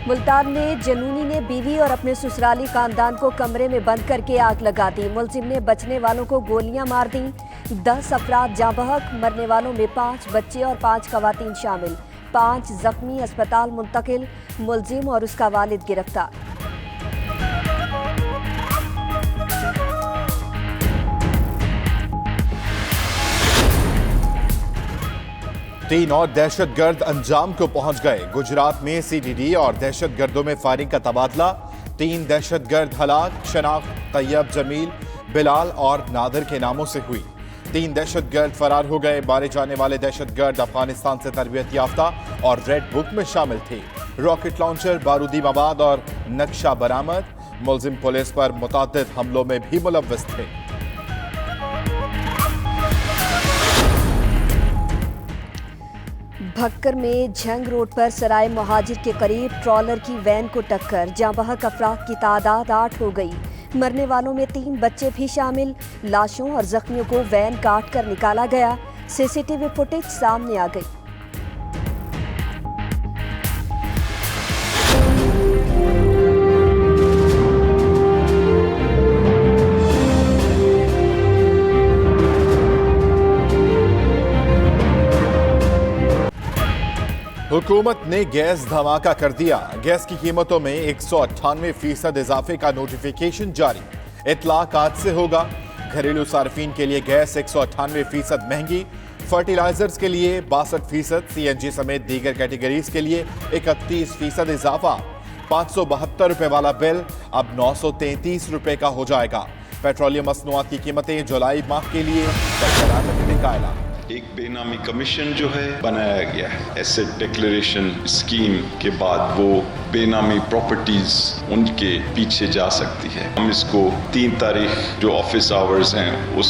मुल्तान में जनूनी ने बीवी और अपने ससुराली खानदान को कमरे में बंद करके आग लगा दी। मुलजिम ने बचने वालों को गोलियां मार दी। 10 अफराद जाँ बहक, मरने वालों में 5 बच्चे और 5 खवातीन शामिल। 5 जख्मी, अस्पताल मुंतकिल। मुलजिम और उसका वालिद गिरफ्तार। तीन और दहशतगर्द अंजाम को पहुंच गए। गुजरात में सीडीडी और दहशतगर्दों में फायरिंग का तबादला। 3 दहशतगर्द हलाक। शनाख्त तैयब, जमील, बिलाल और नादिर के नामों से हुई। 3 दहशतगर्द फरार हो गए। मारे जाने वाले दहशतगर्द अफगानिस्तान से तरबियत याफ्ता और रेड बुक में शामिल थे। रॉकेट लॉन्चर, बारूदी मवाद और नक्शा बरामद। मुलजिम पुलिस पर मुतअद्दिद हमलों में भी मुलव्वस थे। भक्कर में झंग रोड पर सराय मुहाजिर के करीब ट्रॉलर की वैन को टक्कर। जाँ बहक अफराद की तादाद 8 हो गई। मरने वालों में 3 बच्चे भी शामिल। लाशों और जख्मियों को वैन काट कर निकाला गया। सीसीटीवी फुटेज सामने आ गई। हुकूमत ने गैस धमाका कर दिया। गैस की कीमतों में 198% इजाफे का नोटिफिकेशन जारी। इतलाक आज से होगा। घरेलू सार्फिन के लिए गैस 198% महंगी। फर्टिलाइजर्स के लिए 62%, सीएनजी समेत दीगर कैटेगरीज के लिए 31% इजाफा। 572 रुपए वाला बिल अब 933 रुपए का हो जाएगा। पेट्रोलियम मसनूआत की कीमतें जुलाई माह के लिए बरकरार रखने का ऐलान। एक बेनामी कमीशन जो है बनाया गया है एसेट डिक्लेरेशन स्कीम के बाद, वो बेनामी प्रॉपर्टीज उनके पीछे जा सकती है। हम इसको 3 तारीख जो ऑफिस आवर्स हैं उस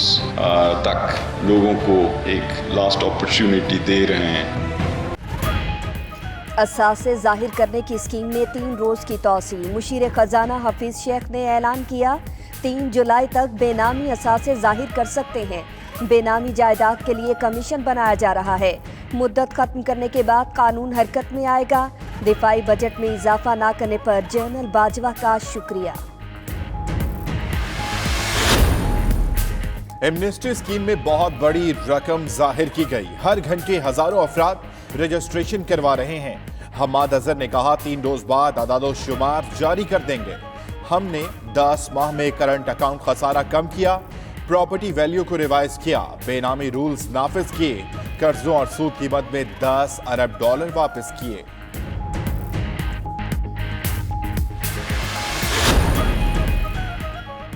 तक लोगों को एक लास्ट अपॉर्चुनिटी दे रहे हैं। असासे जाहिर करने की स्कीम में 3 रोज की तौसी। मुशीर खजाना हफीज शेख ने ऐलान किया 3 जुलाई तक बेनामी असासे जाहिर कर सकते हैं। बेनामी जायदाद के लिए कमीशन बनाया जा रहा है। मुद्दत खत्म करने के बाद कानून हरकत में आएगा। दिफाई बजट में इजाफा ना करने पर जनरल बाजवा का शुक्रिया। एमनेस्टी स्कीम में बहुत बड़ी रकम जाहिर की गई। हर घंटे हजारों अफराद रजिस्ट्रेशन करवा रहे हैं। हमाद अजहर ने कहा 3 रोज बाद अदाद-ओ-शुमार जारी कर देंगे। हमने 10 माह में करंट अकाउंट खसारा कम किया। प्रॉपर्टी वैल्यू को रिवाइज किया। बेनामी रूल्स नाफिज किए। कर्जों और सूद कीमत में $10 अरब वापस किए।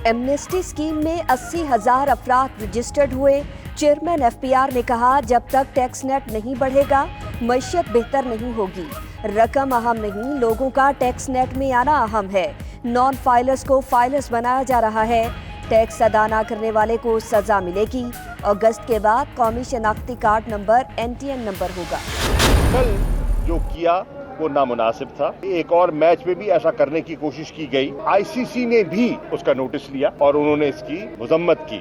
एमनेस्टी स्कीम में 80,000 अफराद रजिस्टर्ड हुए। चेयरमैन एफपीआर ने कहा जब तक टैक्स नेट नहीं बढ़ेगा मईशत बेहतर नहीं होगी। रकम अहम नहीं, लोगों का टैक्स नेट में आना अहम है। नॉन फाइलर्स को फाइलर्स बनाया जा रहा है। टैक्स अदा न करने वाले को सजा मिलेगी। अगस्त के बाद कौमी शनाख्ती कार्ड नंबर NTN नंबर होगा। कल जो किया वो नामुनासिब था। एक और मैच में भी ऐसा करने की कोशिश की गई। ICC ने भी उसका नोटिस लिया और उन्होंने इसकी मजम्मत की।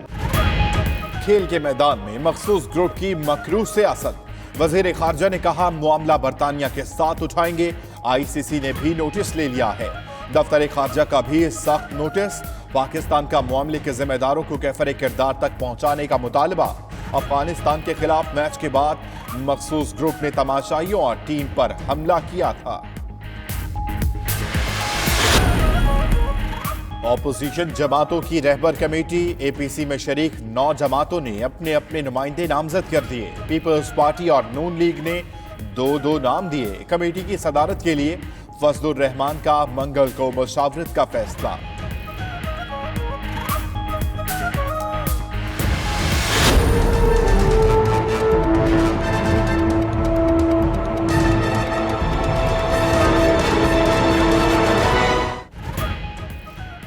खेल के मैदान में मखसूस ग्रुप की मकरूह सियासत। वजीर खारजा ने कहा मामला बरतानिया के साथ उठाएंगे। ICC ने भी नोटिस ले लिया है। दफ्तर खारजा का भी सख्त नोटिस। पाकिस्तान का मामले के जिम्मेदारों को कैफरे किरदार तक पहुंचाने का मुतालबा। अफगानिस्तान के खिलाफ मैच के बाद मखसूस ग्रुप ने तमाशाइयों और टीम पर हमला किया था। ऑपोजिशन जमातों की रहबर कमेटी APC में शरीक 9 जमातों ने अपने अपने नुमाइंदे नामजद कर दिए। पीपल्स पार्टी और नून लीग ने 2-2 नाम दिए। कमेटी की सदारत के लिए फजलुर रहमान का मंगल को मुशावरत का फैसला।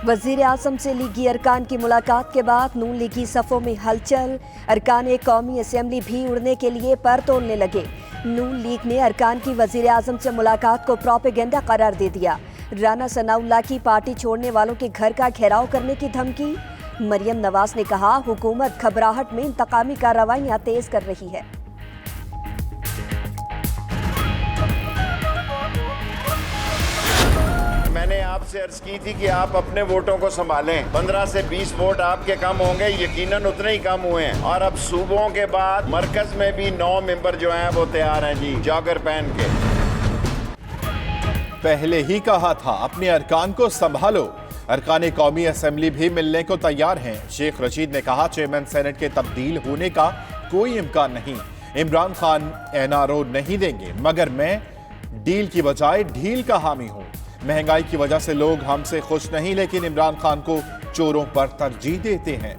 वजीर आजम से लीगी अरकान की मुलाकात के बाद नून लीगी सफ़ों में हलचल। अरकान कौमी असम्बली भी उड़ने के लिए पर तोड़ने लगे। नून लीग ने अरकान की वजीर आजम से मुलाकात को प्रोपेगेंडा करार दे दिया। राना सनाउल्लाह की पार्टी छोड़ने वालों के घर का घेराव करने की धमकी। मरियम नवाज ने कहा हुकूमत घबराहट में इंतकामी कार्रवाइयां तेज कर रही है। से अर्ज की थी कि आप अपने वोटों को संभालें। 15 से 20 वोट आपके कम होंगे, यकीनन उतने ही कम हुए हैं। और अब सूबों के बाद मरकज में भी 9 मेंबर जो हैं वो तैयार हैं जी, जॉगर पहन के। पहले ही कहा था अपने अरकान को संभालो। अरकान कौमी असेंबली भी मिलने को तैयार हैं। शेख रशीद ने कहा चेयरमैन सेनेट के तब्दील होने का कोई इम्कान नहीं। इमरान खान एनआरओ नहीं देंगे, मगर मैं डील की बजाय ढील का हामी हूं। महंगाई की वजह से लोग हमसे खुश नहीं, लेकिन इमरान खान को चोरों पर तरजीह देते हैं।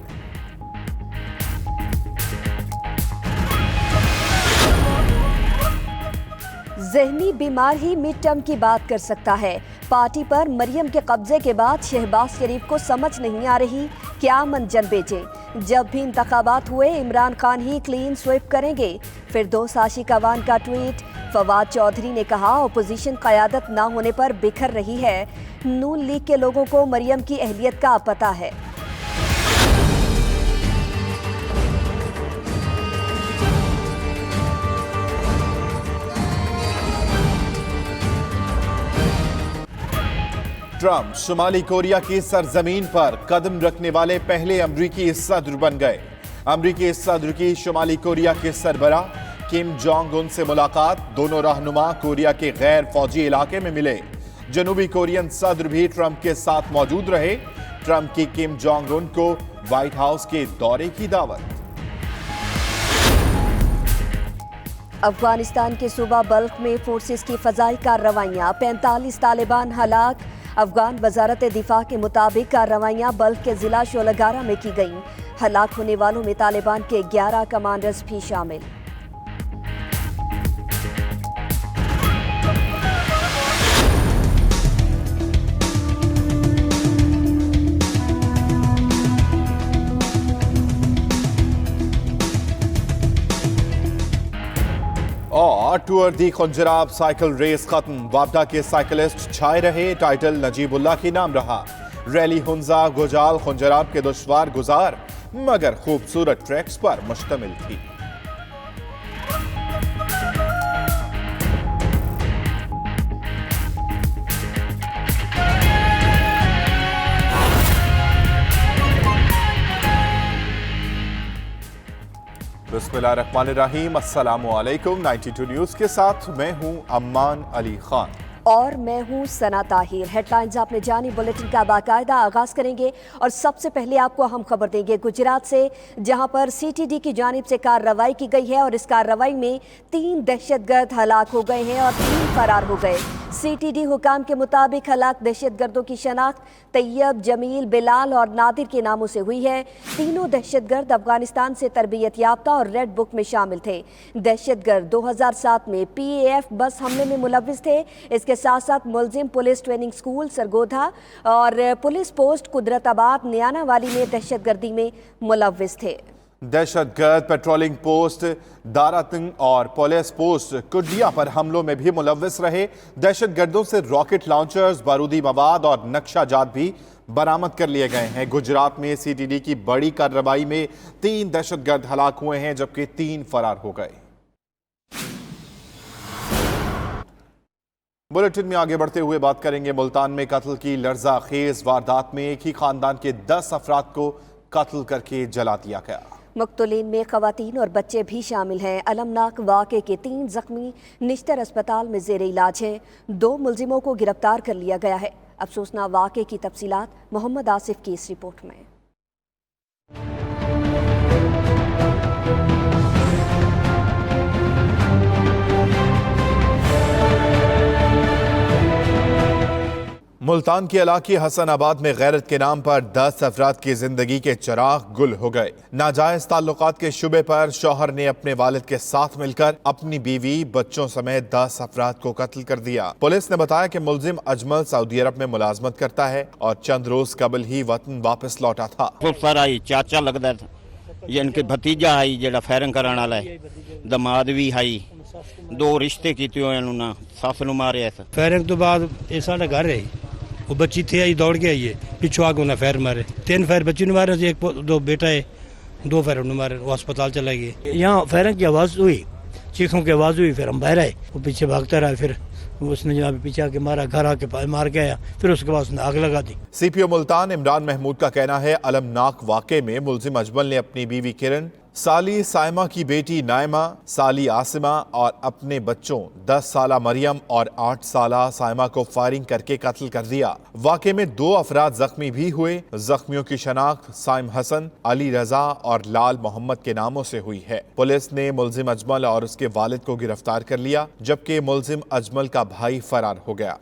ज़हनी बीमार ही मिड टर्म की बात कर सकता है। पार्टी पर मरियम के कब्जे के बाद शहबाज शरीफ को समझ नहीं आ रही क्या मंजन बेचे। जब भी इंतखाबात हुए इमरान खान ही क्लीन स्वीप करेंगे। फिरदौस आशिक अवान का ट्वीट। फवाद चौधरी ने कहा अपोजिशन क़यादत ना होने पर बिखर रही है। नून लीग के लोगों को मरियम की अहलियत का पता है। ट्रंप शुमाली कोरिया की सरजमीन पर कदम रखने वाले पहले अमरीकी सदर बन गए। अमरीकी सदर की शुमाली कोरिया के सरबराह किम जोंग उन से मुलाकात। दोनों रहनुमा कोरिया के गैर फौजी इलाके में मिले। जनूबी कोरियन सदर भी ट्रंप के साथ मौजूद रहे। ट्रंप की किम जोंग उन को व्हाइट हाउस के दौरे की दावत। अफगानिस्तान के सूबा बल्ख में फोर्सेस की फजाई कार्रवाइयां। 45 तालिबान हलाक। अफगान वजारत दिफा के मुताबिक कार्रवाइयां बल्ख के जिला शोलागारा में की गईं। हलाक होने वालों में तालिबान के 11 कमांडर्स भी शामिल। और टूर दी खुंजराब साइकिल रेस खत्म। वापडा के साइकिलिस्ट छाए रहे। टाइटल नजीबुल्लाह के नाम रहा। रैली हुंजा गुजाल खुंजराब के दुश्वार गुजार मगर खूबसूरत ट्रैक्स पर मुश्तमिल थी। बिस्मिल्लाहिर्रहमानिर्रहीम, अस्सलामुअलैकुम। 92 न्यूज़ के साथ मैं हूं अम्मान अली खान और मैं हूं सना ताहिर। हेडलाइंस आपने जानी, बुलेटिन का बाकायदा आगाज करेंगे और सबसे पहले आपको हम खबर देंगे गुजरात से, जहां पर सीटीडी की जानिब से कार्रवाई की गई है और इस कार्रवाई में 3 दहशतगर्द हलाक हो गए हैं और 3 फरार हो गए। सीटीडी हुकाम के मुताबिक हलाक दहशतगर्दों की शनाख्त तैयब, जमील, बिलाल और नादिर के नामों से हुई है। तीनों दहशतगर्द अफगानिस्तान से तरबियत याफ्ता और रेड बुक में शामिल थे। दहशतगर्द 2007 में PAF बस हमले में मुलव्विस थे। इसके साथ साथ मुलजिम पुलिस ट्रेनिंग स्कूल सरगोधा और पुलिस पोस्ट कुदरताबाद नियानावाली में दहशतगर्दी में मुलव्विस थे। दहशतगर्द पेट्रोलिंग पोस्ट दारातंग और पुलिस पोस्ट कुडिया पर हमलों में भी मुलव्विस रहे। दहशतगर्दों से रॉकेट लॉन्चर्स, बारूदी मवाद और नक्शाजात भी बरामद कर लिए गए हैं। गुजरात में सीटीडी की बड़ी कार्रवाई में 3 दहशतगर्द हलाक हुए हैं जबकि 3 फरार हो गए। बुलेटिन में आगे बढ़ते हुए बात करेंगे मुल्तान में कत्ल की लर्जा खेज वारदात में एक ही खानदान के 10 अफराद को कत्ल करके जला दिया गया। मुक्तलीन में खवातीन और बच्चे भी शामिल हैं। अलमनाक वाक़े के 3 जख्मी निश्तर अस्पताल में ज़ेर इलाज हैं। 2 मुलजिमों को गिरफ्तार कर लिया गया है। अफसोसनाक वाक़े की तफसीलात मोहम्मद आसिफ की इस रिपोर्ट में। मुल्तान के इलाके हसनाबाद में गैरत के नाम पर 10 अफराद की जिंदगी के चिराग गुल हो गए। नाजायज ताल्लुकात के शुबे पर शौहर ने अपने वालिद के साथ मिलकर अपनी बीवी, बच्चों समेत 10 अफराद को कत्ल कर दिया। पुलिस ने बताया कि मुलजिम अजमल सऊदी अरब में मुलाजमत करता है और चंद रोज कबल ही वतन वापस लौटा था। चाचा लगता था, इनके भतीजा आई जेड़ा फायरिंग कराने वाला है, दमाद भी आई, 2 रिश्ते किए उन्होंने, सस नूं मारिया। फायरिंग तो बाद ये साडा घर है, वो बच्ची थी आई दौड़ के आई है, पिछू आगे उन्हें फायर मारे। 3 फायर बच्ची ने मारे, 1-2 बेटा है, 2 फायर उन्हें मारे, वो अस्पताल चला गए। यहाँ फायरिंग की आवाज़ हुई, चीखों की आवाज़ हुई, फिर हम बाहर आए, वो पीछे भागता रहा। फिर उसने जनाब पीछे आके मारा, घर आके मार के आया, फिर उसके बाद उसने आग लगा दी। सीपीओ मुल्तान इमरान महमूद का कहना है अलमनाक वाक़े में मुल्जिम अजमल ने अपनी बीवी किरण, साली साइमा की बेटी नाइमा, साली आसिमा और अपने बच्चों 10 साला मरियम और 8 साला साइमा को फायरिंग करके कत्ल कर दिया। वाक़े में 2 अफराद जख्मी भी हुए। जख्मियों की शनाख्त साइम हसन, अली रजा और लाल मोहम्मद के नामों से हुई है। पुलिस ने मुल्जिम अजमल और उसके वालिद को गिरफ्तार कर लिया, जबकि मुल्जिम अजमल का भाई फरार हो गया।